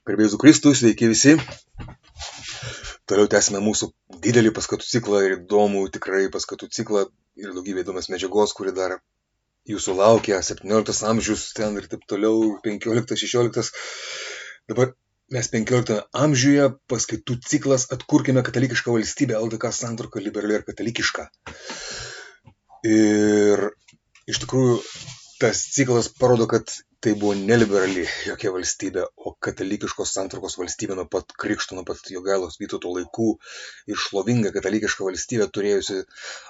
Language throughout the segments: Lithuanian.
Garbė Jėzui Kristui, sveiki visi. Toliau tęsime mūsų didelį paskatų ciklą ir įdomų tikrai paskatų ciklą ir daugybę įdomios medžiagos, kuri dar jūsų laukia, 17 amžius ten ir taip toliau, 15-16. Dabar mes 15 amžiuje paskaitų ciklas Atkurkime katalikišką valstybę, LDK santvarka liberali ir katalikiška. Ir iš tikrųjų tas ciklas parodo, kad tai buvo neliberali jokia valstybė, o katalikiškos santvarkos valstybė nuo pat krikšto, nuo pat Jogailos Vytauto laikų ir šlovinga katalikiška valstybė turėjusi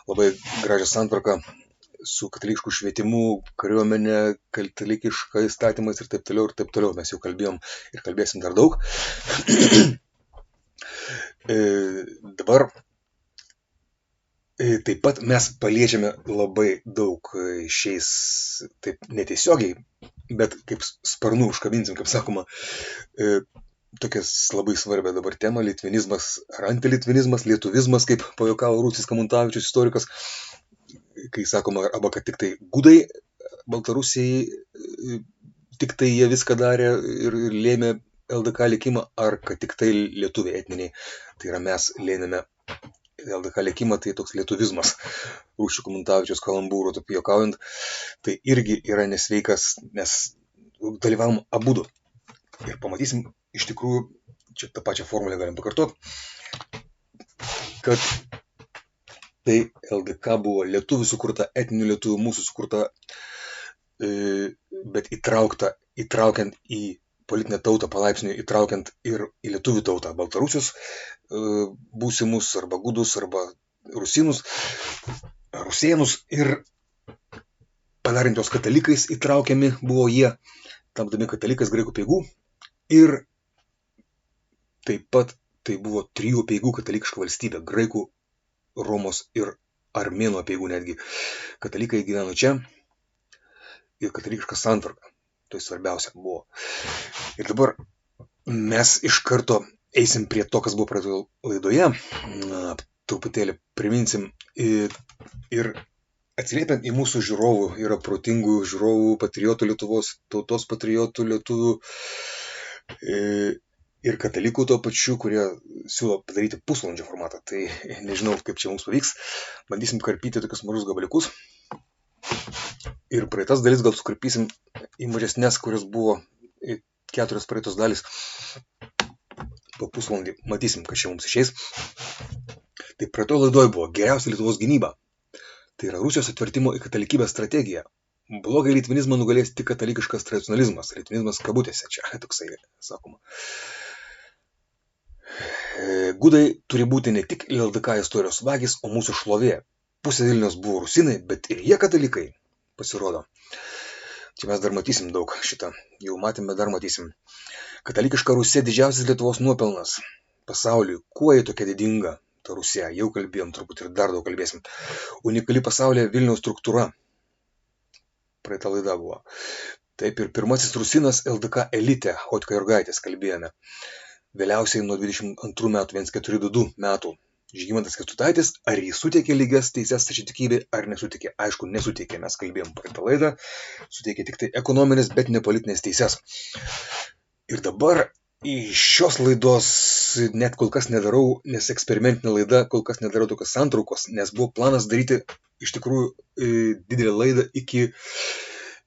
labai gražią santvarką su katalikišku švietimu, kariuomenė, katalikiška įstatymais ir taip toliau ir taip toliau. Mes jau kalbėjom ir kalbėsim dar daug. Dabar taip pat mes paliečiame labai daug šiais, taip netiesiogiai, bet kaip sparnų užkabinsim, kaip sakoma, tokias labai svarbią dabar temą, litvinizmas ar antilitvinizmas, lietuvizmas, kaip pajuokavo Rūcis Kamuntavičius, istorikas, kai sakoma, arba kad tik tai gudai Baltarusijai, tik tai jie viską darė ir lėmė LDK likimą, ar kad tik tai lietuviai etniniai, tai yra mes lėmėme LDK likimą, tai toks lietuvizmas, Rūčio Kamuntavičiaus kalambūro, taip juokaujant, tai irgi yra nesveikas, mes dalyvavom abudu. Ir pamatysim, iš tikrųjų, čia tą pačią formulę galim pakartoti, kad tai LDK buvo lietuvių sukurta, etninių lietuvių mūsų sukurta, bet įtraukiant į politinę tautą palaipsniui, įtraukiant ir į lietuvių tautą, Baltarusius būsimus, arba gudus, arba rusinus, rusėnus, ir padarant jos katalikais įtraukiami buvo jie, tapdami katalikais graikų peigų, ir taip pat tai buvo 3 peigų katalikiška valstybė, graikų, Romos ir armėnų peigų netgi. Katalikai gyveno čia ir katalikiška santvarka, tai svarbiausia buvo. Ir dabar mes iš karto eisim prie to, kas buvo praeitoje laidoje, truputėlį priminsim ir atsiliepiant į mūsų žiūrovų, yra protingų žiūrovų, patriotų Lietuvos, tautos patriotų lietuvių ir katalikų tuo pačiu, kurie siūlo padaryti pusvalandžio formatą. Tai nežinau, kaip čia mums pavyks. Bandysim karpyti tokius mažus gabaliukus. Ir praeitas dalis gal sukarpysim į mažesnės, kurios buvo 4 praeitos dalis. Po pusvalandį matysim, kas čia mums išeis. Tai praeitoje laidoje buvo geriausia Lietuvos gynyba. Tai yra Rusijos atvertimo į katalikybę strategija. Blogai litvinizmą nugalės tik katalikiškas tradicionalizmas. Litvinizmas kabutėse, čia toksai sakoma. Gudai turi būti ne tik LDK istorijos vagis, o mūsų šlovė. Pusė Vilniaus buvo rusinai, bet ir jie katalikai, pasirodo. Čia mes dar matysim daug šitą. Jau matėme, dar matysim. Katalikiška Rusija didžiausias Lietuvos nuopelnas pasauliui. Kuo jie tokia didinga? Ta Rusija, jau kalbėjom, turbūt ir dar daug kalbėsim. Unikali pasaulyje Vilniaus struktūra. Praeita laida buvo. Taip ir pirmasis rusinas LDK elite, Hotka Jurgaitis, kalbėjome. Vėliausiai nuo 22 metų, 1422 metų, Žygimantas Kęstutaitis, ar jis suteikė lygias teises stačiatikybei, ar nesuteikė. Aišku, nesuteikė, mes kalbėjom praeitą laidą, suteikė tik tai ekonominės, bet ne politinės teises. Ir dabar iš šios laidos net kol kas nedarau, nes eksperimentinė laida, kol kas nedarau tokios santraukos, nes buvo planas daryti iš tikrųjų didelę laidą iki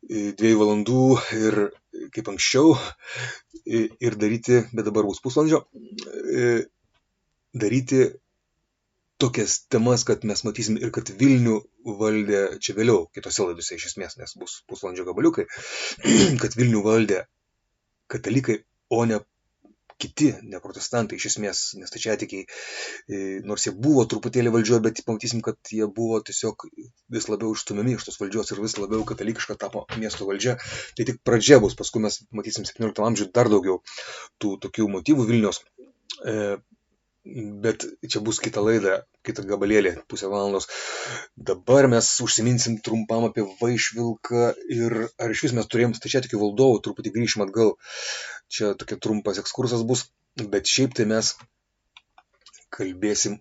2 valandų ir kaip anksčiau ir daryti, bet dabar bus pusvalandžio, daryti tokias temas, kad mes matysim ir kad Vilnių valdė, čia vėliau kitose laidose iš esmės, nes bus pusvalandžio gabaliukai, kad Vilnių valdė katalikai, o ne kiti, ne protestantai iš esmės, nes stačiatikiai, nors jie buvo truputėlį valdžioje, bet pamatysim, kad jie buvo tiesiog vis labiau išstumiami iš tos valdžios ir vis labiau katalikiška tapo miesto valdžia. Tai tik pradžia bus, paskui mes matysim 17 amžiuje dar daugiau tų tokių motyvų Vilniaus. Bet čia bus kita laida, kita gabalėlė, pusę valandos. Dabar mes užsiminsim trumpam apie Vaišvilką ir ar iš vis mes turėjom stačiatikių valdovų, truputį grįšim atgal. Čia tokia trumpas ekskursas bus, bet šiaip tai mes kalbėsim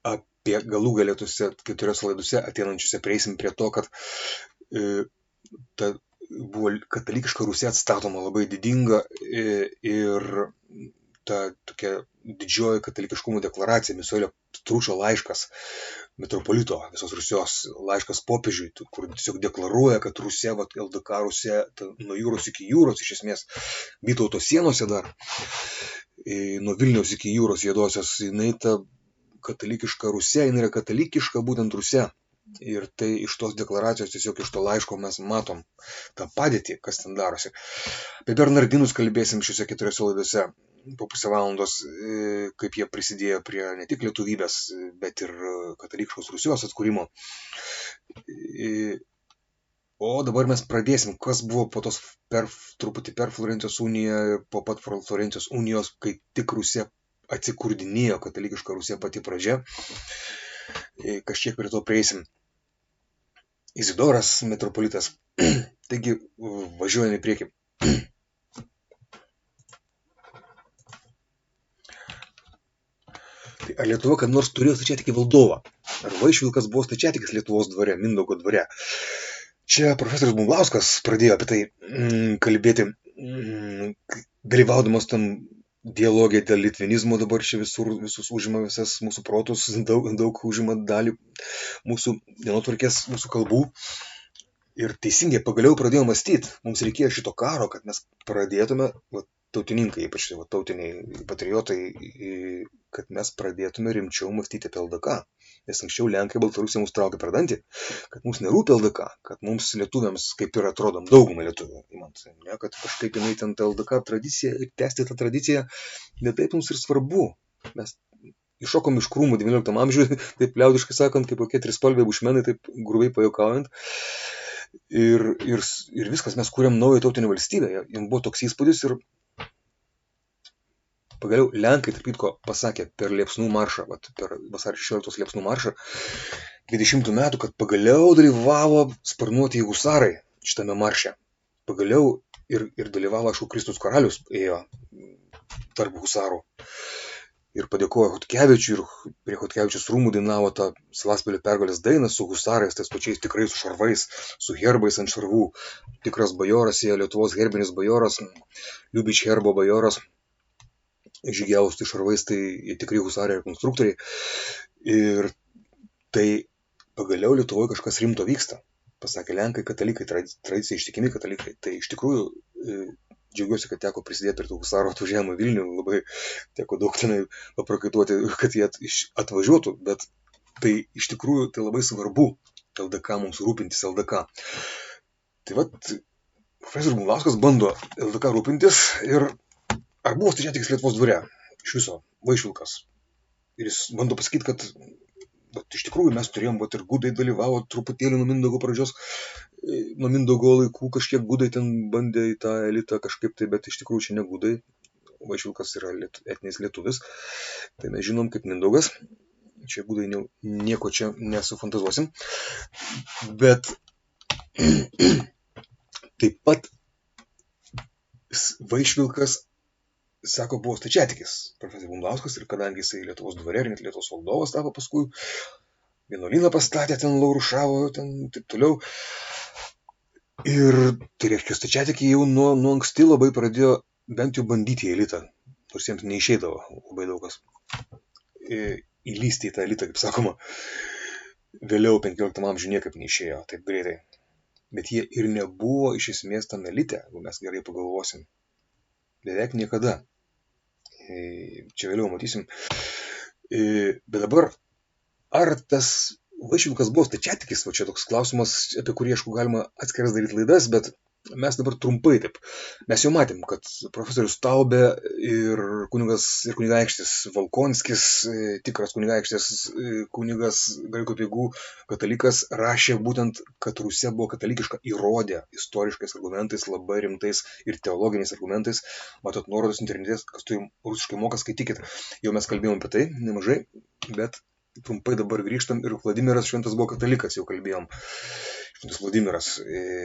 apie galų galėtuose 4 laidose ateinančiuose prieisim prie to, kad ta buvo katalikiška Rusija atstatoma labai didinga ir ta tokia didžioji katalikiškumo deklaracija, Misaelio Stručio laiškas, metropolito visos Rusijos laiškas popiežiui, kur tiesiog deklaruoja, kad Rusija, LDK Rusija, nuo jūros iki jūros, iš esmės Vytauto sienose dar, nuo Vilniaus iki jūros Juodosios, jinai ta katalikiška Rusija, jinai yra katalikiška būtent Rusija. Ir tai iš tos deklaracijos, tiesiog iš to laiško mes matom tą padėtį, kas ten darosi. Apie Bernardinus kalbėsim šiuose 4 laidose po pusę valandos, kaip jie prisidėjo prie ne tik lietuvybės, bet ir katalikiškos Rusijos atkūrimo. O dabar mes pradėsim, kas buvo po tos truputį per Florencijos uniją ir po pat Florencijos unijos, kai tik Rusija atsikurdinėjo, katalikiška Rusija pati pradžia. Kažkiek prie to prieisim. Izidoras, metropolitas. Taigi, važiuojame į priekį. Tai ar Lietuva kad nors turėjo stačiatikį valdovą? Ar Vaišvilkas buvo stačiatikis Lietuvos dvare, Mindaugo dvare? Čia profesorius Bumblauskas pradėjo apie tai kalbėti, dalyvaudamas tam dialogė dėl litvinizmo, dabar čia visus užima visas mūsų protus, daug užima dalį mūsų dienotvarkės, mūsų kalbų. Ir teisingai pagaliau pradėjo mąstyti, mums reikėjo šito karo, kad mes pradėtume, tautininkai, ypač tautiniai patriotai, kad mes pradėtume rimčiau mąstyti apie LDK. Nes anksčiau Lenkai, Baltarusija mus traukia per dantį, kad mums nerūpi LDK, kad mums lietuviams, kaip ir atrodom, daugumą lietuvių, kad kažkaip jinai ten ta LDK tradicija, tęsti tą tradiciją, bet taip mums ir svarbu. Mes iššokom iš krūmų 19 amžiuje, taip liaudiškai sakant, kaip kokie trispalviai bušmenai, taip grubiai pajuokaujant. Ir viskas, mes kūrėm naują tautinę valstybę, jiems buvo toks įspūdis ir pagaliau Lenkai, tarp kitko, pasakė per Liepsnų maršą, per vasario 16 Liepsnų maršą 20 metų, kad pagaliau dalyvavo sparnuotieji husarai šitame marše. Pagaliau ir dalyvavo, aišku, Kristus karalius ėjo tarp husarų. Ir padėkojo Chodkevičiui ir prie Chodkevičiaus rūmų dainavo tą Salaspilio pergalės dainą su husarais, tais pačiais tikrai su šarvais, su herbais ant šarvų. Tikras bajoras, Lietuvos herbinis bajoras, Liubič herbo bajoras. Žygiavus tai šarvais, tai tikrai husarai ir konstruktoriai. Ir tai pagaliau Lietuvoje kažkas rimto vyksta. Pasakė Lenkai, katalikai, tradicija ištikimi katalikai. Tai iš tikrųjų džiaugiuosi, kad teko prisidėti prie tų husarų atvažiavimo į Vilnių. Labai teko daug tenai paprakaituoti, kad jie atvažiuotų. Bet tai iš tikrųjų tai labai svarbu LDK, mums rūpintis LDK. Tai profesorius Bumblauskas bando LDK rūpintis ir ar buvo stačiatikis Lietuvos dvare? Iš viso, Vaišvilkas. Ir jis bando pasakyti, kad iš tikrųjų mes turėjom, ir gudai dalyvavo truputėlį nuo Mindaugo pradžios, nuo Mindaugo laikų kažkiek gudai ten bandė į tą elitą kažkaip tai, bet iš tikrųjų čia ne gudai. Vaišvilkas yra etninis lietuvis. Tai mes žinom kaip Mindaugas. Čia gudai nieko čia nesufantazuosim. Bet taip pat Vaišvilkas sako, buvo stačiatikis profesorius Bumblauskas ir kadangi jisai Lietuvos dvare ir net Lietuvos valdovas tapo paskui, vienuolyną pastatė, ten laurušavo, ten taip toliau. Ir tai reiškia, stačiatikiai jau nuo anksti labai pradėjo bent jau bandyti į elitą, nors jiems neišeidavo labai daug kas įlysti į tą elitą, kaip sakoma. Vėliau 15 amžiuje niekaip neišėjo taip greitai. Bet jie ir nebuvo iš esmės tam elite, jeigu mes gerai pagalvosim. Beveik niekada. Čia vėliau matysim. Bet dabar, ar tas Vaišvilkas buvo stačiatikis? Va čia toks klausimas, apie kurį, aišku, galima atskiras daryti laidas, bet mes dabar trumpai taip. Mes jau matėm, kad profesorius Taubė ir kunigaikštis Volkonskis, tikras kunigaikštis, kunigas Graikų apeigų katalikas, rašė būtent, kad Rusija buvo katalikiška, įrodė istoriškais argumentais, labai rimtais ir teologiniais argumentais. Matot, nuorodos internete, kas turim rusiškai moka, skaitykit. Jau mes kalbėjom apie tai nemažai, bet trumpai dabar grįžtam ir Vladimiras Šventas buvo katalikas, jau kalbėjom. Šventas Vladimiras,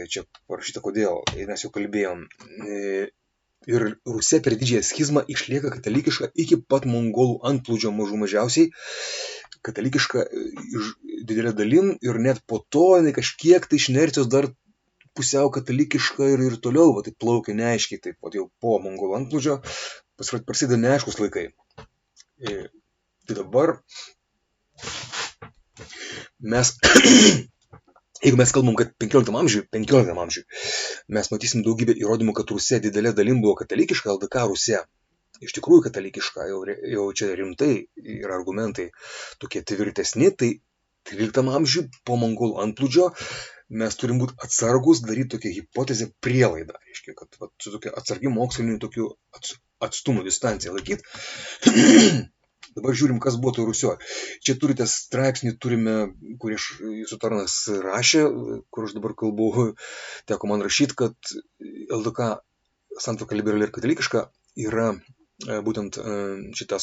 čia parašyta kodėl, mes jau kalbėjom. Ir Rusija per didžiąją schizmą išlieka katalikiška iki pat mongolų antplūdžio mažiausiai. Katalikiška didelė dalim ir net po to jinai kažkiek tai iš inercijos dar pusiau katalikiška ir toliau, va, taip plaukia neaiškiai, taip, va, jau po mongolų antplūdžio prasideda neaiškus laikai. Tai dabar mes, jeigu mes kalbam, kad 15 amžiui, mes matysim daugybę įrodymų, kad Rusija didelė dalim buvo katalikiška, LDK Rusija. Iš tikrųjų katalikiška, jau čia rimtai yra argumentai tokie tvirtesni, tai 13 amžiui po mongolų antplūdžio mes turim būti atsargus, daryti tokią hipotezę prielaidą. Reiškia, kad va, su tokia atsargi moksliniu tokiu atstumu distanciją laikyti. Dabar žiūrim, kas buvo toj Rusijoje. Čia turite straipsnį, kurį jūsų tarnas rašė, kur aš dabar kalbu, teko man rašyti, kad LDK santvarka liberali ir katalikiška yra būtent šitas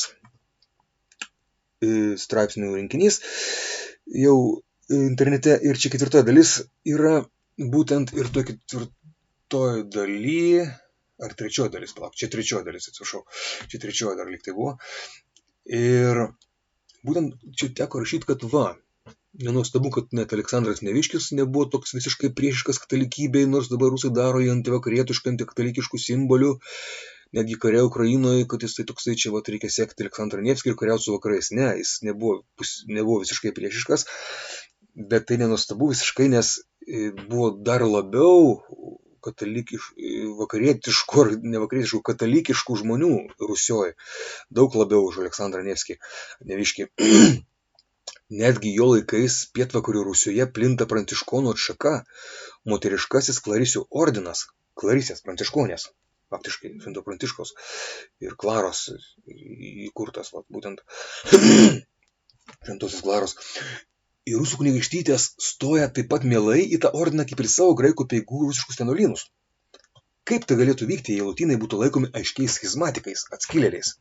straipsnių rinkinys jau internete, ir čia 4 dalis yra būtent ir to 4 daly, ar 3 dalis, palauk, čia 3 dalis, atsiprašau, čia 3 dar lyg tai buvo. Ir būtent čia teko rašyti, kad va, nenuostabu, kad net Aleksandras Neviškis nebuvo toks visiškai priešiškas katalikybei, nors dabar rusai daro jį antivakarietišką, antikatalikiškų simbolių, netgi kare Ukrainoje, kad jis tai toksai čia va, reikia sekti Aleksandrą Nevskį ir kariauti su vakarais. Ne, jis nebuvo visiškai priešiškas, bet tai nenuostabu visiškai, nes buvo dar labiau vakarietiškų ar nevakarietiškų katalikiškų žmonių Rusijoje. Daug labiau už Aleksandrą Neviškį. Netgi jo laikais pietvakarių Rusijoje plinta pranciškonų atšaka, moteriškasis Klarisių ordinas, Klarisės pranciškonės, faktiškai Švento Pranciškaus ir Klaros įkurtas, va, būtent Šventosios Klaros. Ir rusų kunigaikštytės stoja taip pat mielai į tą ordiną kaip ir savo graikų peigų rusiškus vienuolynus. Kaip tai galėtų vykti, jei lotynai būtų laikomi aiškiais schizmatikais, atskilėliais?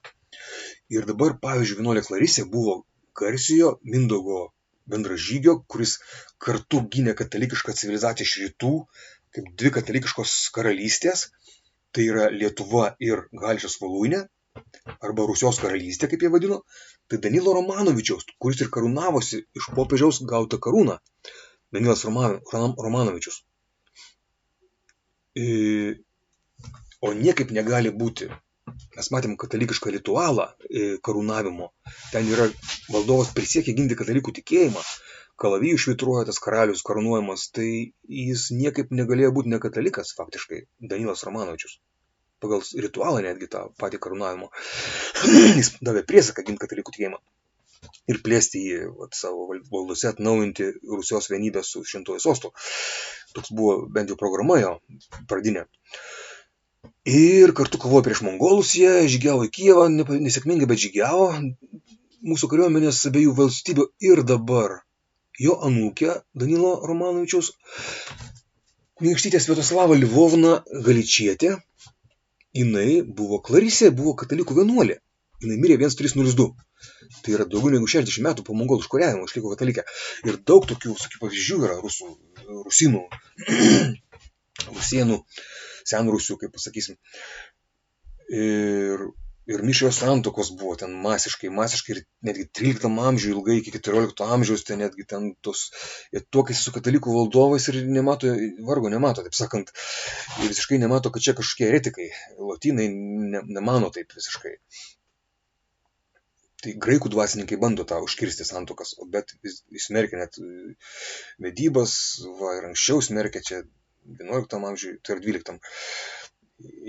Ir dabar, pavyzdžiui, vienuolė Klarisė buvo garsiojo Mindaugo bendražygio, kuris kartu gynė katalikišką civilizaciją iš rytų, kaip 2 katalikiškos karalystės, tai yra Lietuva ir Galčijos Voluinė, arba Rusijos karalystė, kaip jie vadino, tai Danilo Romanovičiaus, kuris ir karūnavosi iš popiežiaus gautą karūną. Danilas Romanovičius. O niekaip negali būti. Mes matėm katalikišką ritualą karūnavimo. Ten yra valdovas prisiekia ginti katalikų tikėjimą. Kalavijų švitruoja tas karalius karūnuojamas, tai jis niekaip negalėjo būti ne katalikas, faktiškai, Danilas Romanovičius. Pagal ritualą netgi tą patį karūnavimo. Jis davė priesaką ginti katalikų tikėjimą ir plėsti jį savo valdose, atnaujinti Rusijos vienybę su Šventuoju sostu. Toks buvo bent jau programa jo pradinė. Ir kartu kovojo prieš mongolus, jie žygiavo į Kijevą, nesėkmingai, bet žygiavo. Mūsų kariuomenės abiejų valstybių ir dabar jo anūkė Danilo Romanovičiaus, kunigaikštytė Sviatoslava Lvovna Galičietė, jinai buvo Klarisė, buvo katalikų vienuolė. Jinai mirė 1302. Tai yra daugiau negu 60 metų po mongolų užkariavimo išliko katalikė. Ir daug tokių pavyzdžių yra rusinų, rusienų, senrusių, kaip pasakysim. Ir mišrios santuokos buvo ten masiškai ir netgi 13 amžiuje ilgai iki 14 amžiaus, tai netgi ten tuokėsi su katalikų valdovais ir vargo nemato, taip sakant, ir visiškai nemato, kad čia kažkokie eretikai, lotynai nemano taip visiškai. Tai graikų dvasininkai bando tą užkirsti santuokas, bet jis smerkia net vedybas, ir anksčiau smerkia čia 11 amžiuje, tai ir 12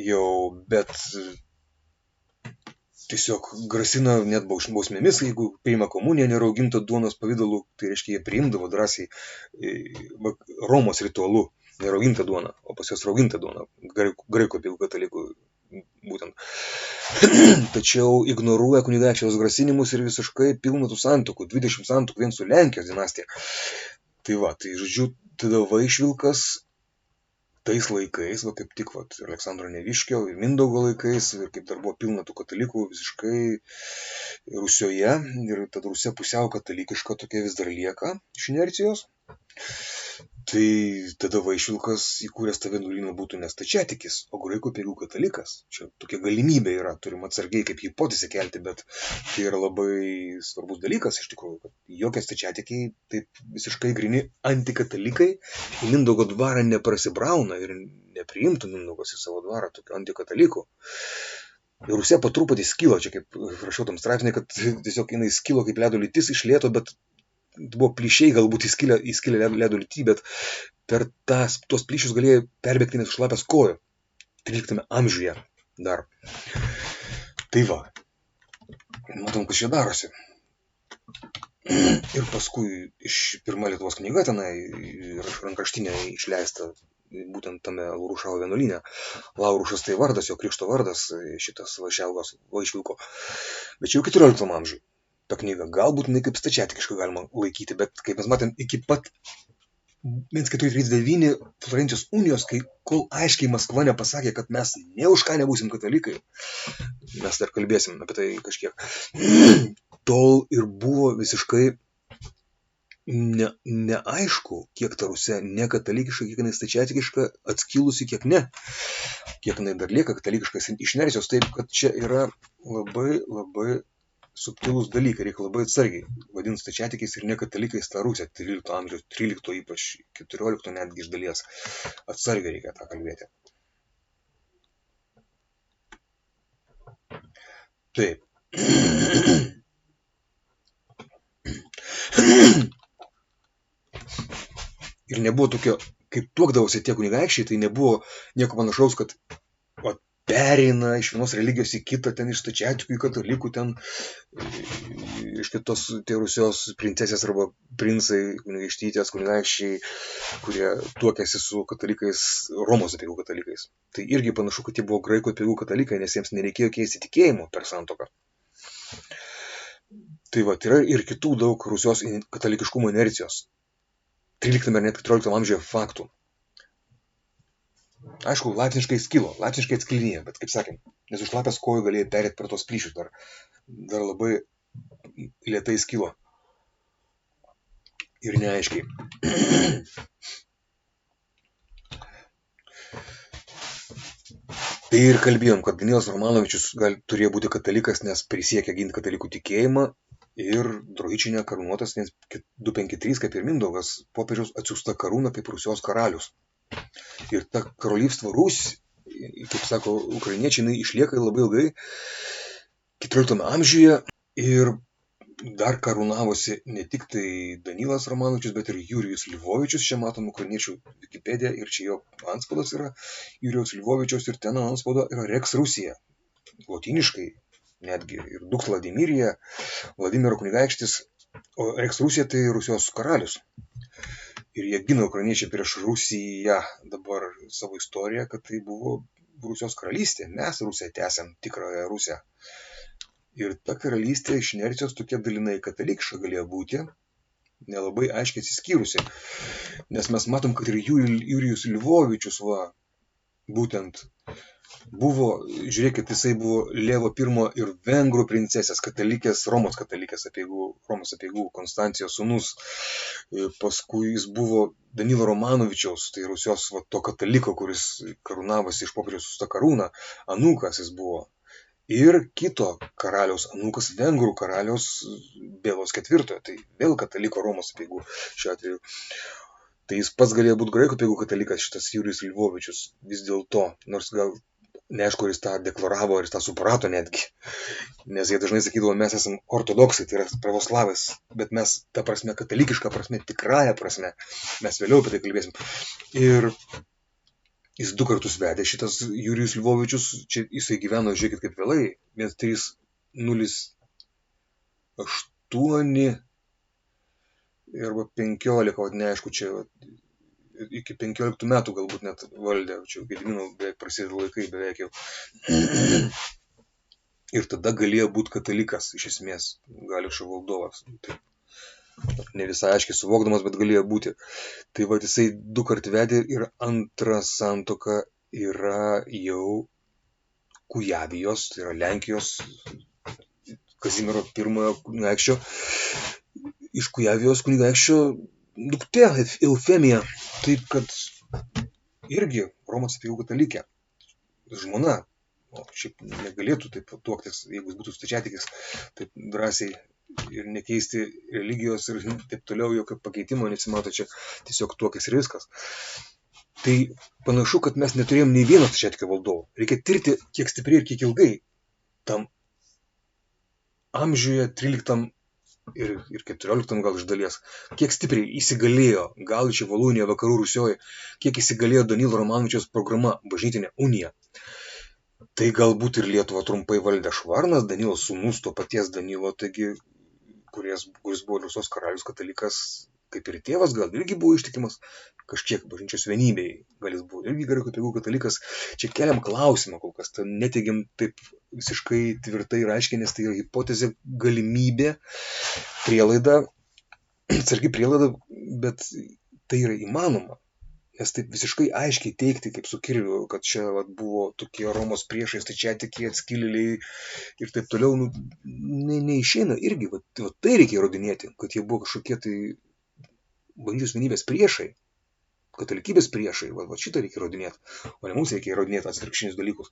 jau, bet tiesiog grasina net bausmėmis, jeigu priima komuniją nerauginta duonos pavidalu, tai reiškia, jie priimdavo drąsiai Romos ritualu nerauginta duona, o pas juos rauginta duona, graikų apeigų katalikų būtent. Tačiau ignoruoja kunigaikščiaus grasinimus ir visiškai pilna tų santuokų, 20 santuokų vien su Lenkijos dinastija. Tai va, tai žodžiu, tada Vaišvilkas tais laikais, kaip tik Aleksandro Neviškio ir Mindaugo laikais, ir kaip dar buvo pilna tų katalikų visiškai Rusijoje, ir tada Rusija pusiau katalikiška tokia vis dar lieka iš inercijos. Tai tada Vaišvilkas įkūręs tą vienuolyną būtų ne stačiatikis, o graikų apeigų katalikas. Čia tokia galimybė yra, turim atsargiai kaip hipotezę kelti, bet tai yra labai svarbus dalykas iš tikrųjų, kad jokie stačiatikiai, taip visiškai grini antikatalikai, į Mindaugo dvarą neprasibrauna ir nepriimtų Mindaugas į savo dvarą tokių antikatalikų. Ir Rusija po truputį skilo, čia kaip rašiau tam straipsnį, kad tiesiog jinai skilo kaip ledo lytis iš lėto, bet buvo plyšiai galbūt įskilę ledo lytį, bet per tuos plyšius galėjo perbėgti nesušlapęs kojo. 13 amžiuje dar. Tai va. Matom, kas čia darosi. Ir paskui pirma Lietuvos knyga tenai, rankraštinė išleista, būtent tame Laurušavo vienuolyne. Laurušas tai vardas, jo krikšto vardas, šitas Vaišvilko. Bet čia jau 14 amžiuje. Ta knyga. Galbūt jinai kaip stačiatikiška galima laikyti, bet kaip mes matėm, iki pat 1439 Florencijos unijos, kol aiškiai Maskva nepasakė, kad mes ne už ką nebūsim katalikai, mes dar kalbėsim apie tai kažkiek, tol ir buvo visiškai neaišku, kiek ta Rusija nekatalikiška, kiek jinai stačiatikiška, atskilusi, kiek ne. Kiek jinai dar lieka katalikiškas iš inercijos, taip kad čia yra labai subtilūs dalykai, reikia labai atsargiai vadinti stačiatikiais ir nekatalikais tą Rusiją 13 amžiaus, 13 ypač 14 netgi iš dalies. Atsargiai reikia tą kalbėti. Taip. Ir nebuvo tokio, kaip tuokdavosi tie kunigaikščiai, tai nebuvo nieko panašaus, kad pereina iš vienos religijos į kitą, ten iš stačiatikų į katalikų, ten iš kitos tai Rusijos princesės arba princai, kunigaikštytės, kunigaikščiai, kurie tuokėsi su katalikais, Romos apeigų katalikais. Tai irgi panašu, kad jie buvo graikų apeigų katalikai, nes jiems nereikėjo keisti tikėjimo per santuoką. Tai va, tai yra ir kitų daug Rusijos katalikiškumo inercijos. 13 ar net 14 amžiuje faktų. Aišku, laipsniškai skilo, laipsniškai atskilinėjo, bet kaip sakėm, nesušlapęs kojų galėjo perėti per tos plyšius, dar labai lėtai skilo. Ir neaiškiai. Tai ir kalbėjom, kad Danilas Romanovičius turėjo būti katalikas, nes prisiekė ginti katalikų tikėjimą ir Drohičinė karūnuotas 253, kaip ir Mindaugas, popiežiaus atsiųsta karūna kaip Rusijos karalius. Ir ta karalystva Rus, kaip sako ukrainiečiai, jinai išlieka labai ilgai 14 amžiuje ir dar karūnavosi ne tik tai Danilas Romanovičius, bet ir Jurijus Lvovičius. Čia matom ukrainiečių Wikipediją ir čia jo antspaudas yra Jurijaus Lvovičiaus ir ten antspaudo yra Rex Rusija. Lotyniškai netgi ir Dux Vladimirija, Vladimiro kunigaikštis, o Rex Rusija tai Rusijos karalius. Ir jie gina ukrainiečiai prieš Rusiją dabar savo istoriją, kad tai buvo Rusijos karalystė. Mes Rusiją tęsiam, tikrąją Rusiją. Ir ta karalystė iš inercijos tokia dalinai katalikiška galėjo būti, nelabai aiškiai atsiskyrusi. Nes mes matom, kad ir Jurijus Lvovičius būtent buvo, žiūrėkit, jisai buvo Levo I ir vengrų princesės katalikės, Romos apeigų Konstancijos sūnus. Paskui jis buvo Danilo Romanovičiaus, tai Rusijos to kataliko, kuris karūnavosi iš popiežiaus su ta karūna, anūkas jis buvo. Ir kito karaliaus anūkas, vengrų karaliaus Bėlos IV, tai vėl kataliko Romos apeigų šiuo atveju. Tai jis pats galėjo būti graikų apeigų katalikas, šitas Jurijus Lvovičius, vis dėlto, nors gal neaišku, ar jis tą deklaravo, ar jis tą suprato netgi. Nes jie dažnai sakydavo, mes esam ortodoksai, tai yra pravoslavas, bet mes ta prasme, katalikiška prasme, tikrąją prasme, mes vėliau apie tai kalbėsim. Ir jis 2 kartus vedė šitas Jurijus Lvovičius, čia jisai gyveno, žiūrėkit kaip vėlai, 1308 arba 15, neaišku, čia iki 15 metų galbūt net valdė, čia Gedimino beveik prasideda laikai, beveik jau. Ir tada galėjo būti katalikas, iš esmės, Galičo valdovas. Taip, ne visai aiškiai suvokdamas, bet galėjo būti. Tai va, jisai 2 kartų vedė ir antra santuoka yra jau Kujavijos, tai yra Lenkijos Kazimiero I kunigaikščio. Iš Kujavijos kunigaikščio duktė Eufemija, taip kad irgi Romos apeigų katalikė, žmona, o šiaip negalėtų taip tuoktis, jeigu jis būtų stačiatikis, taip drąsiai ir nekeisti religijos ir taip toliau, jokio pakeitimo nesimato, čia tiesiog tuokis ir viskas. Tai panašu, kad mes neturėjom nei vieno stačiatikio valdovo. Reikia tirti, kiek stipriai ir kiek ilgai tam amžiuje 13 ir 14 gal iš dalies, kiek stipriai įsigalėjo, gal čia Valūnija, vakarų Rusijoje, kiek įsigalėjo Danilo Romanovičiaus programa Bažnytinė unija. Tai galbūt ir Lietuvą trumpai valdė Švarnas, Danilo sūnus to paties Danilo, taigi, kuris buvo Rusios karalius katalikas, kaip ir tėvas, gal irgi buvo ištikimas kažkiek bažnyčios vienybei, gal jis buvo irgi gerai apeigų katalikas. Čia keliam klausimą kol kas, neteigiam taip visiškai tvirtai ir aiškiai, nes tai yra hipotezė, galimybė, prielaida, atsargi prielaida, bet tai yra įmanoma. Nes taip visiškai aiškiai teigti, kaip su Kirviu, kad čia buvo tokie Romos priešai, stačiatikiai, atskilėliai ir taip toliau, neišeina irgi. Tai reikia įrodinėti, kad jie buvo kažkokie tai bažnyčios vienybės priešai, katalikybės priešai, šitą reikia įrodinėti, o ne mums reikia įrodinėti atvirkštinius dalykus.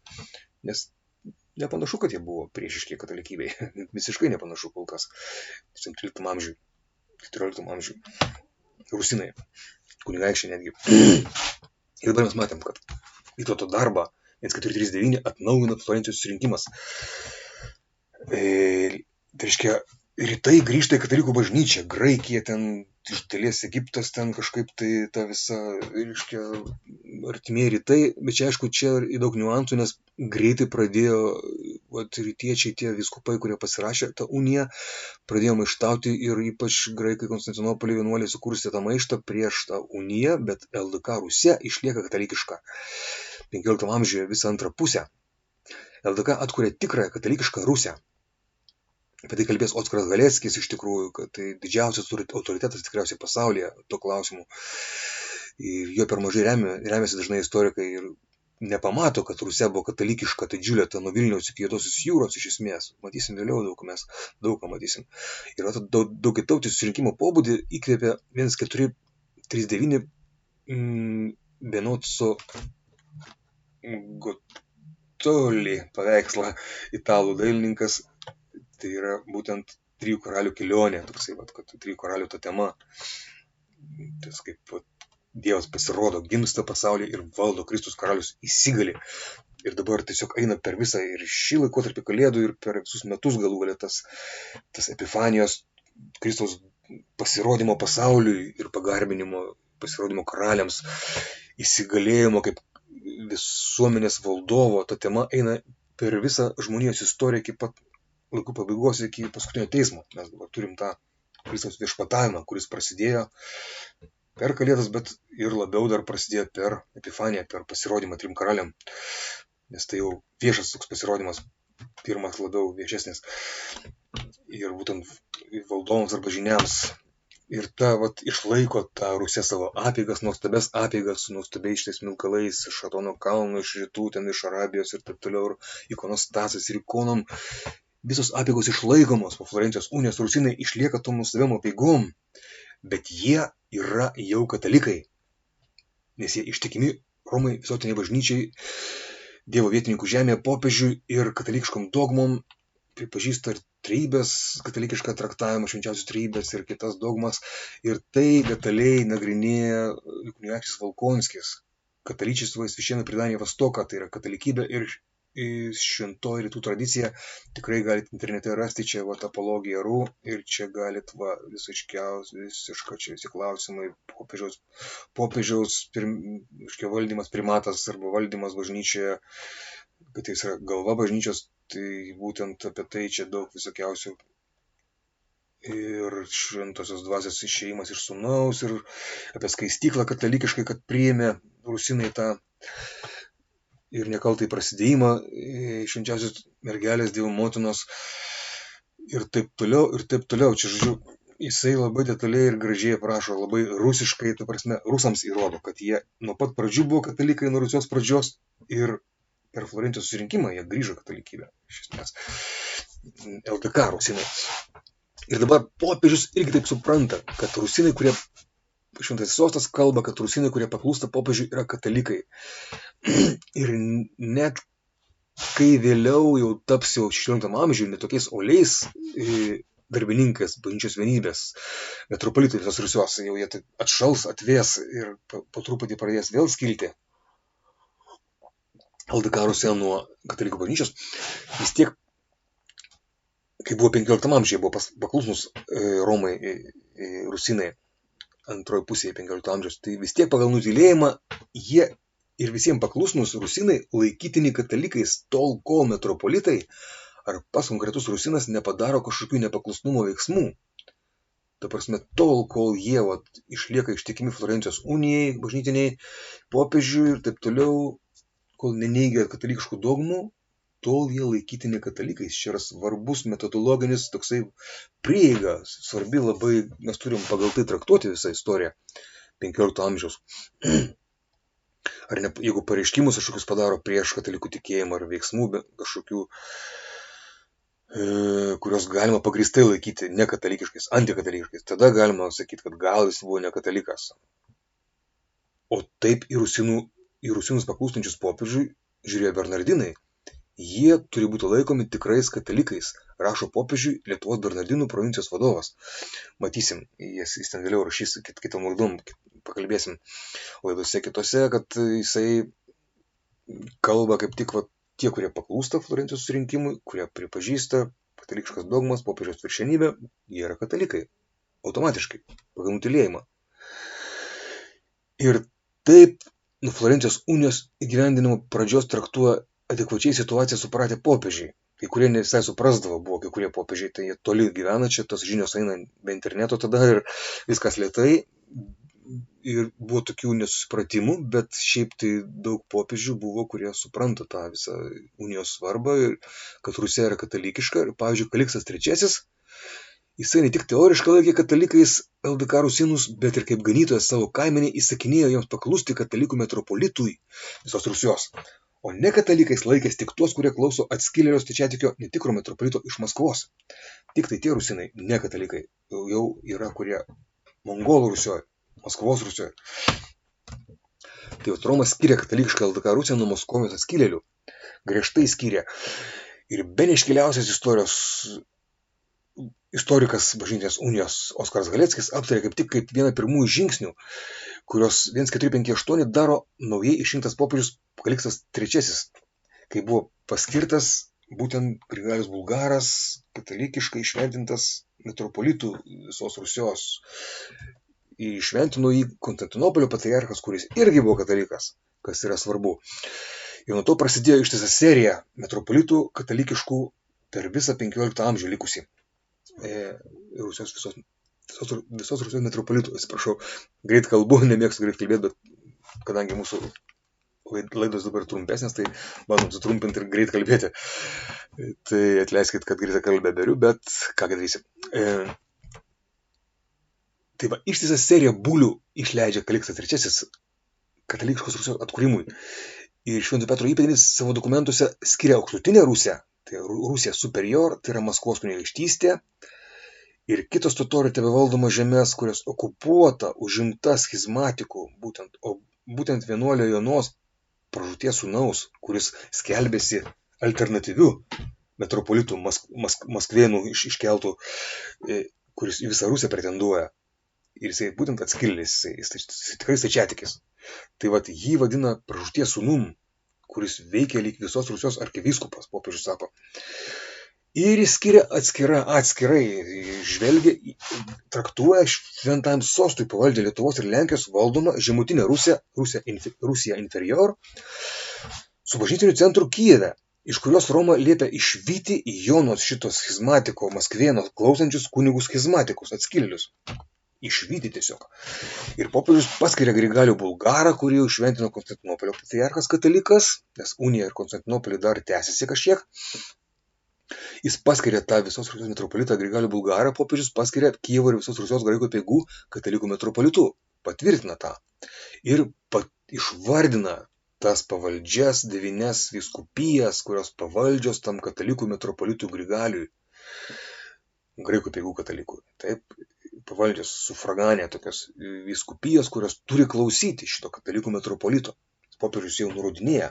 Nes nepanašu, kad jie buvo priešiški katalikybei. Visiškai nepanašu kol kas. 13 amžiui, 14 amžiui. Rusinai, kunigaikščiai netgi. Ir dabar mes matėm, kad Vytauto darbą 1439 atnaujino Florencijos susirinkimas. Tai reiškia, rytai grįžta į katalikų bažnyčią, Graikija ten, iš dalies Egiptas ten kažkaip tai ta visa, reiškia, artimieji rytai, bet čia aišku, čia į daug niuansų, nes greitai pradėjo rytiečiai, tie vyskupai, kurie pasirašė tą uniją, pradėjo maištauti ir ypač graikai Konstantinopolio vienuoliai sukūrė tą maištą prieš tą uniją, bet LDK Rusija išlieka katalikiška. 15 amžiuje visą antrą pusę LDK atkuria tikrąją katalikišką Rusiją. Apie tai kalbės Oskaras Galeckis iš tikrųjų, kad tai didžiausias autoritetas tikriausiai pasaulyje to klausimu. Ir jo per mažai remiasi dažnai istorikai ir nepamato, kad Rusija buvo katalikiška, tai didžiulė ta nuo Vilniaus iki Juodosios jūros iš esmės. Matysim vėliau daug ką matysim. Ir daugiatautį susirinkimo pobūdį įkvėpė 1439 Benozzo Gottoli paveikslą, italų dailininkas. Tai yra būtent trijų karalių kelionė, toksai, kad trijų karalių ta tema, tas kaip Dievas pasirodo, gimsta pasaulyje ir valdo, Kristus karalius įsigali. Ir dabar tiesiog eina per visą ir šį laikotarpį kalėdų ir per visus metus galų galia tas epifanijos, Kristaus pasirodymo pasauliui ir pagarbinimo, pasirodymo karaliams, įsigalėjimo kaip visuomenės valdovo, ta tema eina per visą žmonijos istoriją iki pat laikų pabaigos, iki paskutinio teismo. Mes dabar turim tą Kristaus viešpatavimą, kuris prasidėjo per kalėdas, bet ir labiau dar prasidėjo per epifaniją, per pasirodymą trim karaliam. Nes tai jau viešas toks pasirodymas, pirmas labiau viešesnis. Ir būtent valdovams arba žiniams. Ir ta išlaiko tą Rusiją savo apeigas, nuostabias apeigas su nuostabiais šitais smilkalais iš Atono kalno, iš rytų, ten iš Arabijos ir taip toliau, ir ikonostasas ir ikonom. Visos apeigos išlaikomos po Florencijos unijos, rusinai išlieka tom nuostabiam apeigom, bet jie yra jau katalikai, nes jie ištikimi Romai visuotiniai bažnyčiai, Dievo vietininkų žemėje, popiežiui ir katalikiškom dogmom, pripažįsta ir trejybės, katalikišką traktavimą, švenčiausios trejybės ir kitas dogmas, ir tai detaliai nagrinėja kunigaikštis Volkonskis, kataličestvo Svešeno predanje Vostoka, tai yra katalikybė ir šventoji rytų tradicija. Tikrai galite internete rasti čia apologija.ru ir čia galit visiškai čia visi klausimai, popiežiaus valdymas, primatas arba valdymas bažnyčioje, kad jis yra galva bažnyčios, tai būtent apie tai čia daug visokiausių. Ir šventosios dvasios išėjimas iš sūnaus, ir apie skaistyklą katalikiškai, kad priėmė rusinai tą ir nekaltai prasidėjimą švenčiausios mergelės Dievo motinos ir taip toliau, ir taip toliau. Čia, žodžiu, jisai labai detaliai ir gražiai aprašo, labai rusiškai, ta prasme, rusams įrodo, kad jie nuo pat pradžių buvo katalikai, nuo Rusijos pradžios, ir per Florencijos susirinkimą jie grįžo katalikybę, iš esmės, LDK rusinai. Ir dabar popiežius irgi taip supranta, kad rusinai, kurie Šventasis sostas kalba, kad rusynai, kurie paklūsta popiežiui, yra katalikai. Ir net kai vėliau jau taps jau 16 amžiuje netokiais oliais darbininkais, bažnyčios vienybės, metropolitai visos Rusijos, jau jie atšals, atvės ir po truputį pradės vėl skilti LDK Rusija nuo katalikų bažnyčios, vis tiek, kai buvo 15 amžiuje, buvo paklusnus Romai, rusynai, antroji pusėje 15 amžiaus, tai vis tiek pagal nutylėjimą jie ir visiems paklusnus rusynai laikytini katalikais tol, kol metropolitai ar pas konkretus rusynas nepadaro kažkokių nepaklusnumo veiksmų. Ta prasme, tol, kol jie išlieka ištikimi Florencijos unijai, bažnytiniai, popiežiui ir taip toliau, kol neneigia katalikiškų dogmų, tol jie laikytini katalikais. Čia yra svarbus metodologinis toksai prieiga, svarbi labai, mes turim pagal tai traktuoti visą istoriją 15 amžiaus. Ar ne, jeigu pareiškimus kažkokius padaro prieš katalikų tikėjimą ar veiksmų kažkokių, kurios galima pagrįstai laikyti nekatalikiškais, antikatalikiškais, tada galima sakyti, kad gal jis buvo nekatalikas. O taip į rusynus paklūstančius popiežiui žiūrėjo bernardinai. Jie turi būti laikomi tikrais katalikais, rašo popiežiui Lietuvos Bernardinų provincijos vadovas. Matysim, jis ten vėliau rašys kitom laidom, pakalbėsim laidose kitose, kad jisai kalba kaip tik tie, kurie paklūsta Florencijos susirinkimui, kurie pripažįsta katalikiškas dogmas, popiežiaus viršenybę, jie yra katalikai, automatiškai, pagal nutylėjimą. Ir taip Florencijos unijos įgyvendinimo pradžios traktuoja adekvačiai situaciją supratę popiežiai. Kai kurie ne visai suprasdavo, buvo kai kurie popiežiai, tai jie toli gyvena, čia tos žinios eina be interneto tada ir viskas lėtai. Ir buvo tokių nesusipratimų, bet šiaip tai daug popiežių buvo, kurie supranta tą visą unijos svarbą ir kad Rusija yra katalikiška. Ir pavyzdžiui, Kaliksas III, jisai ne tik teoriškai laikė katalikais LDK rusynus, bet ir kaip ganytojas savo kaimenei įsakinėjo jiems paklusti katalikų metropolitui visos Rusijos. O ne katalikais laikės tik tuos, kurie klauso atskilėlio stačiatikio netikro metropolito iš Maskvos. Tik tai tie rusynai, ne katalikai, jau yra kurie Mongolų Rusijoje, Maskvos Rusijoje. Tai Romas skiria katalikišką LDK Rusiją nuo Moskovijos atskilėlių. Griežtai skiria. Ir bene iškiliausias istorikas bažnytinės unijos Oskaras Galeckis aptarė kaip vieną pirmųjų žingsnių, kurios 1458 daro naujai išrinktas popiežius Kaliksas III, kai buvo paskirtas būtent Grigalijus Bulgaras, katalikiškai šventintas metropolitų visos Rusijos. Išventino jį Konstantinopolio patriarchas, kuris irgi buvo katalikas, kas yra svarbu. Ir nuo to prasidėjo ištisa serija metropolitų katalikiškų per visą 15 amžių likusi. Visos Rusijos metropolitų, atsiprašau, greit kalbu, nemėgstu greit kalbėti, bet kadangi mūsų laidos dabar trumpesnės, tai bandom sutrumpinti ir greit kalbėti. Tai atleiskit, kad greitą kalbę beriu, bet ką darysim. Tai va, ištisa serija bulių išleidžia Kaliksas III katalikiškos Rusijos atkūrimui. Ir Švento Petro įpėdinis savo dokumentuose skiria aukštutinę Rusiją, tai Rusija superior, tai yra Maskvos kunigaikštystė, ir kitos totorių tebevaldoma žemės, kurios okupuota, užimta schizmatikų, būtent vienuolio Jonos pražūties sūnaus, kuris skelbėsi alternatyviu metropolitų Maskvėnų iškeltų, kuris į visą Rusiją pretenduoja. Ir jisai būtent atskilėlis, jisai tikrai stačiatikis. Tai jį vadina pražūties sūnum, kuris veikia lyg visos Rusijos arkivyskupas, popiežius sako. Ir jis skiria atskirai žvelgia, traktuoja šventajam sostui pavaldžią Lietuvos ir Lenkijos valdomą žemutinę Rusija inferior su bažnytiniu centru Kijeve, iš kurios Roma liepia išvyti Jonos šito schizmatiko Maskvėno klausančius kunigus schizmatikus, atskilėlius. Išvyti tiesiog. Ir popiežius paskiria Grigalijų Bulgarą, kurį jau šventino Konstantinopolio patriarchas katalikas, nes unija ir Konstantinopolio dar tęsiasi kažkiek. Jis paskiria tą visos Rusijos metropolitą Grigalijų Bulgarą, popiežius paskiria Kijevo ir visos Rusijos graikų apeigų katalikų metropolitų. Patvirtina tą. Ir išvardina tas pavaldžias 9 vyskupijas, kurios pavaldžios tam katalikų metropolitų Grigalijui. Graikų apeigų katalikų. Taip. pavaldžios sufraganė, tokios vyskupijos, kurios turi klausyti šito katalikų metropolito. Popiežius jau nurodinėja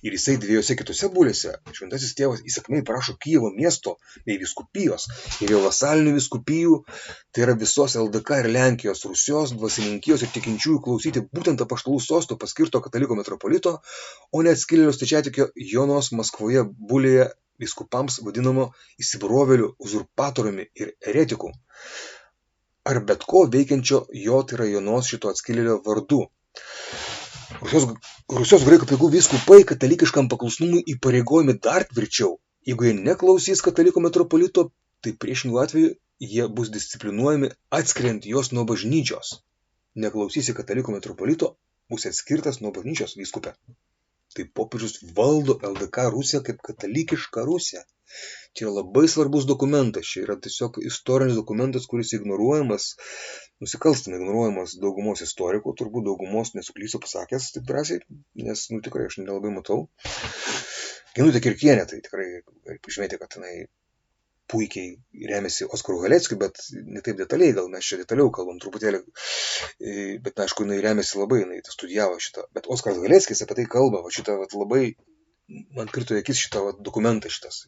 ir jisai dviejose kitose bulėse, šventasis tėvas įsakmiai prašo Kijevo miesto bei vyskupijos ir jo vasalinių vyskupijų, tai yra visos LDK ir Lenkijos, Rusijos, dvasininkijos ir tikinčiųjų klausyti būtent apaštalų sosto paskirto kataliko metropolito, o ne atskilėlio stačiatikio Jonos Maskvoje bulėje vyskupams vadinamo įsibrovėliu, uzurpatoriumi ir eretiku, ar bet ko veikiančio jo, tai yra Jonos šito atskilėlio vardu. Rusijos graikų apeigų vyskupai katalikiškam paklusnumui įpareigojami dar tvirčiau. Jeigu jie neklausys kataliko metropolito, tai priešingų atveju jie bus disciplinuojami atskiriant juos nuo bažnyčios. Neklausysi kataliko metropolito, bus atskirtas nuo bažnyčios vyskupe. Tai popiežius valdo LDK Rusiją kaip katalikišką Rusiją. Čia yra labai svarbus dokumentas, čia yra tiesiog istorinis dokumentas, kuris ignoruojamas, nusikalstamai ignoruojamas daugumos istorikų, turbūt daugumos nesuklysiu pasakęs taip drąsiai, nes, tikrai aš nelabai matau. Genutė Kirkienė, tai tikrai pažymėti, kad jinai puikiai remiasi Oskaru Haleckiu, bet ne taip detaliai, gal mes čia detaliau kalbam truputėlį, bet aišku, jinai remiasi labai, jinai studijavo šitą, bet Oskaras Haleckis apie tai kalba, šitą labai, man krito į akis šitą dokumentą šitas.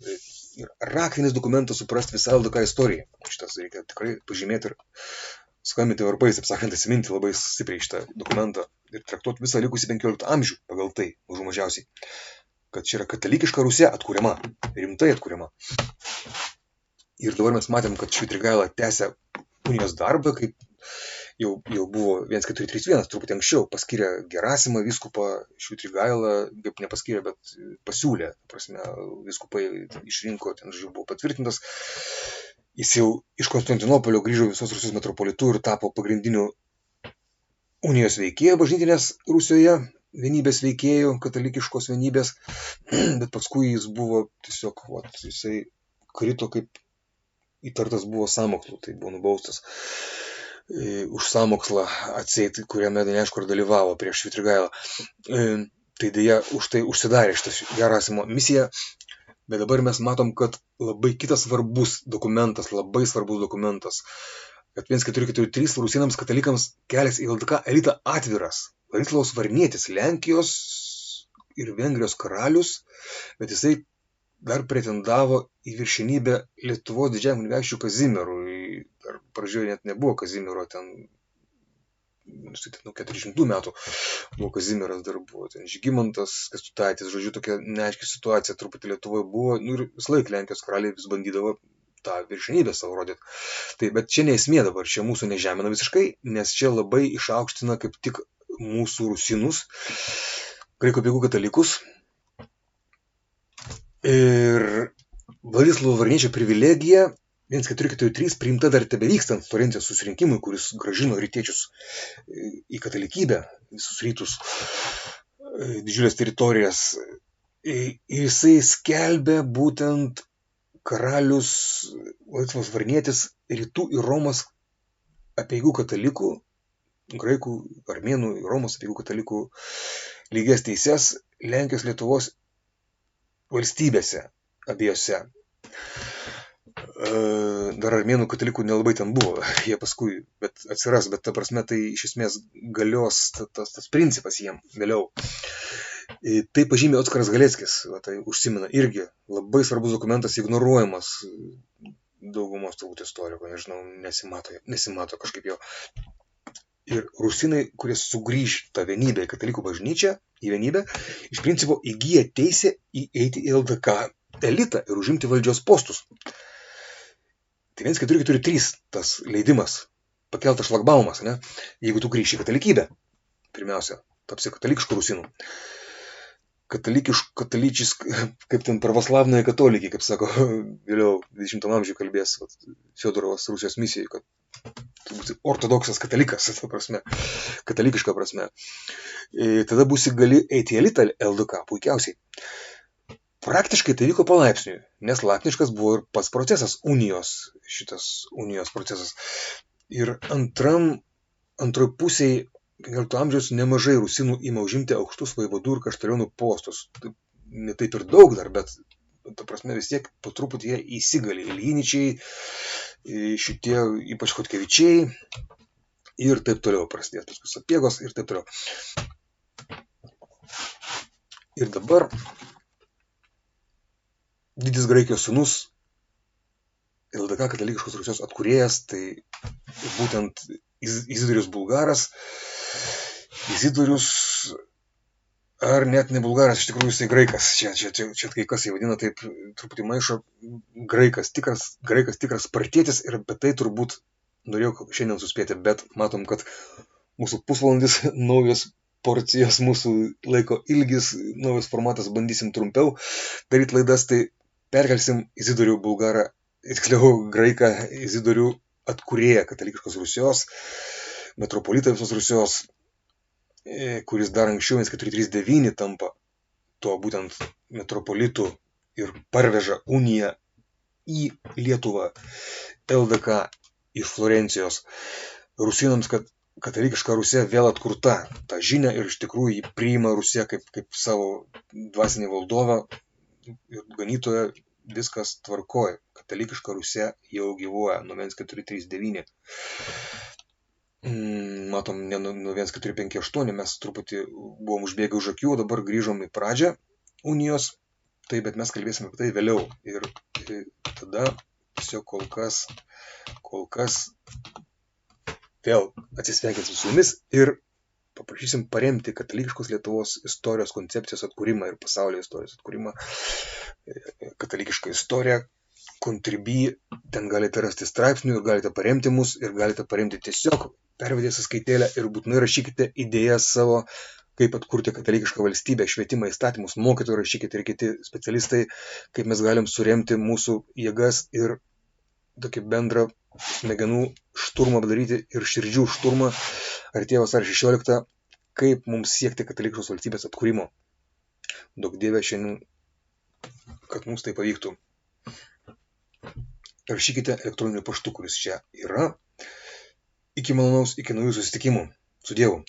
Ir raktinis dokumentas suprasti visą LDK istoriją. Šitas reikia tikrai pažymėti ir skambinti varpais, taip sakant, atsiminti labai stipriai šitą dokumentą ir traktuoti visą likusį 15 amžių pagal tai, mažų mažiausiai. Kad čia yra katalikiška Rusija atkuriama, rimtai atkuriama. Ir dabar mes matėm, kad Švitrigaila tęsia unijos darbą, kaip jau buvo 1431, truputį anksčiau, paskyrė Gerasimą vyskupą Švitrigailą, kaip nepaskyrė, bet pasiūlė, prasme, vyskupai išrinko, ten žodžiu buvo patvirtintas. Jis jau iš Konstantinopolio grįžo visos Rusijos metropolitu ir tapo pagrindiniu unijos veikėju bažnytinės Rusijoje, vienybės veikėjų, katalikiškos vienybės, bet paskui jis buvo tiesiog, jisai krito kaip įtartas buvo sąmokslu, tai buvo nubaustas už sąmokslą atseit, kuriame neaišku ar dalyvavo prieš Švitrigailą. Tai dėja už tai užsidarė šitas Gerasimo misija, bet dabar mes matom, kad labai kitas svarbus dokumentas, kad 1443 rusėnams katalikams kelias į LDK elitą atviras. Vladislavas Varnietis, Lenkijos ir Vengrijos karalius, bet jisai dar pretendavo į viršenybę Lietuvos didžiajam kunigaikščiui Kazimierui. Dar pradžioje net nebuvo Kazimiero, ten nuo 400 metų buvo Kazimieras, dar buvo ten Žygimantas Kęstutaitis, žodžiu, tokia neaiški situacija truputį Lietuvoje buvo, ir vis laik Lenkijos karaliai vis bandydavo tą viršenybę savo rodyti. Tai, bet čia neesmė dabar, čia mūsų nežemina visiškai, nes čia labai išaukština kaip tik mūsų rusinus, graikų apeigų katalikus. Ir Vladislavo Varniečio privilegija 1443 priimta dar tebevykstant Florencijos susirinkimui, kuris grąžino rytiečius į katalikybę, visus rytus, didžiulės teritorijas. Ir jisai skelbė būtent karalius Vladislavas Varnietis rytų ir Romos apeigų katalikų, graikų, armėnų, Romos apeigų katalikų lygias teises Lenkijos, Lietuvos valstybėse abiejose. Dar armėnų katalikų nelabai ten buvo, jie paskui atsiras, bet ta prasme tai iš esmės galios tas principas jiem vėliau. Tai pažymė Oskaras Haleckis, tai užsimena irgi labai svarbus dokumentas, ignoruojamas daugumos turbūt istoriko, nežinau, nesimato kažkaip jo. Ir rusinai, kurie sugrįž tą vienybę į katalikų bažnyčią, į vienybę, iš principo įgyja teisę įeiti į LDK elitą ir užimti valdžios postus. Tai 1443 tas leidimas, pakeltas šlagbaumas, ne? Jeigu tu grįši į katalikybę, pirmiausia, tapsi katalikiškų rusinų. Kaip ten pravoslavnai katalikai, kaip sako, vėliau 20 amžiuje kalbės Fiodorovas Rusijos misijai, kad tu būsi ortodoksas katalikas, katalikiška prasme. Tada būsi gali eiti į elitą LDK, puikiausiai. Praktiškai tai vyko palaipsniui, nes lapniškas buvo ir pats procesas, šitas unijos procesas. Ir antroj pusėje 15 amžiaus nemažai rusinų ima užimti aukštus vaivadų ir kaštelionų postus. Ne taip ir daug dar, bet ta prasme vis tiek po truputį jie įsigali. Iljiničiai, šitie ypač Chodkevičiai ir taip toliau prasidės, paskui Sapiegos ir taip toliau. Ir dabar didis Graikijos sūnus, LDK katalikiškos Rusijos atkūrėjas, tai būtent Izidorius Bulgaras. Izidorius, ar net ne bulgaras, iš tikrųjų jisai graikas. Čia kai kas jį vadina taip, truputį maišo, graikas, tikras spartietis, ir apie tai turbūt norėjau šiandien suspėti, bet matom, kad mūsų pusvalandis, naujos porcijos, mūsų laiko ilgis, naujas formatas, bandysim trumpiau daryti laidas, tai perkelsim Izidorių bulgarą, tiksliau graiką Izidorių atkūrėją katalikiškos Rusijos, metropolitą visos Rusijos, kuris dar anksčiau 439 tampa tuo būtent metropolitu ir parveža uniją į Lietuvą, LDK iš Florencijos. Rusėnams, kad katalikiška Rusija vėl atkurta, tą žinią, ir iš tikrųjų jį priima Rusija kaip savo dvasinį valdovą ir ganytoją, viskas tvarkoja. Katalikiška Rusija jau gyvuoja nuo 1439. Matom, ne nuo 1458, mes truputį buvom užbėgę už akių, dabar grįžom į pradžią unijos, tai bet mes kalbėsime apie tai vėliau. Ir tada tiesiog kol kas vėl atsisveikinsim su jumis ir paprašysim paremti katalikiškos Lietuvos istorijos koncepcijos atkūrimą ir pasaulio istorijos atkūrimą. Katalikiška istorija, Contribui, ten galite rasti straipsnių ir galite paremti mus ir galite paremti tiesiog pervedę sąskaitėlę ir būtinai rašykite idėjas savo, kaip atkurti katalikišką valstybę, švietimą, įstatymus, mokytojai rašykite ir kiti specialistai, kaip mes galim suremti mūsų jėgas ir tokį bendrą smegenų šturmą padaryti ir širdžių šturmą artėja vasario 16, kaip mums siekti katalikiškos valstybės atkūrimo. Daug Dieve šiandien, kad mums tai pavyktų. Rašykite elektroniniu paštu, kuris čia yra. Iki malonaus, iki naujų susitikimų. Su Dievu.